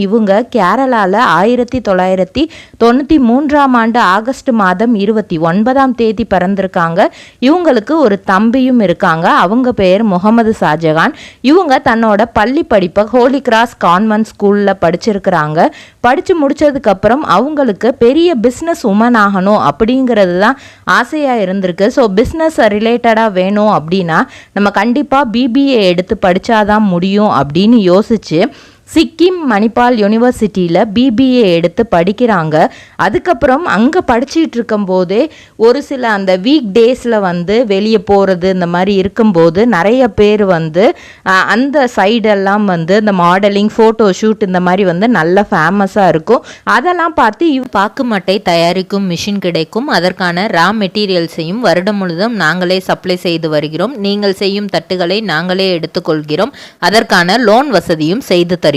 இவங்க கேரளாவில் 1993 ஆகஸ்ட் மாதம் 29 பிறந்திருக்காங்க. இவங்களுக்கு ஒரு தம்பியும் இருக்காங்க. அவங்க பேர் முகமது ஷாஜகான். இவங்க தன்னோட பள்ளி படிப்பை ஹோலி கிராஸ் கான்வென்ட் ஸ்கூலில் படிச்சிருக்கிறாங்க. படித்து முடித்ததுக்கப்புறம் அவங்களுக்கு பெரிய பிஸ்னஸ் உமன் ஆகணும் அப்படிங்கிறது தான் ஆசையாக இருந்திருக்கு. ஸோ பிஸ்னஸ் ரிலேட்டடாக வேணும் அப்படின்னா நம்ம கண்டிப்பாக பிபிஏ எடுத்து படித்தாதான் முடியும் அப்படின்னு யோசிச்சு சிக்கிம் மணிப்பால் யூனிவர்சிட்டியில் பிபிஏ எடுத்து படிக்கிறாங்க. அதுக்கப்புறம் அங்கே படிச்சுட்டு இருக்கும்போதே ஒரு சில அந்த வீக் டேஸில் வெளியே போகிறது இந்த மாதிரி இருக்கும்போது நிறைய பேர் அந்த சைடெல்லாம் இந்த மாடலிங் ஃபோட்டோ ஷூட் இந்த மாதிரி நல்ல ஃபேமஸாக இருக்கும். அதெல்லாம் பார்த்து பாக்கு மட்டை தயாரிக்கும் மிஷின் கிடைக்கும். அதற்கான ரா மெட்டீரியல்ஸையும் வருடம் முழுதும் நாங்களே சப்ளை செய்து வருகிறோம். நீங்கள் செய்யும் தட்டுகளை நாங்களே எடுத்துக்கொள்கிறோம். அதற்கான லோன் வசதியும் செய்து தருகிறோம்.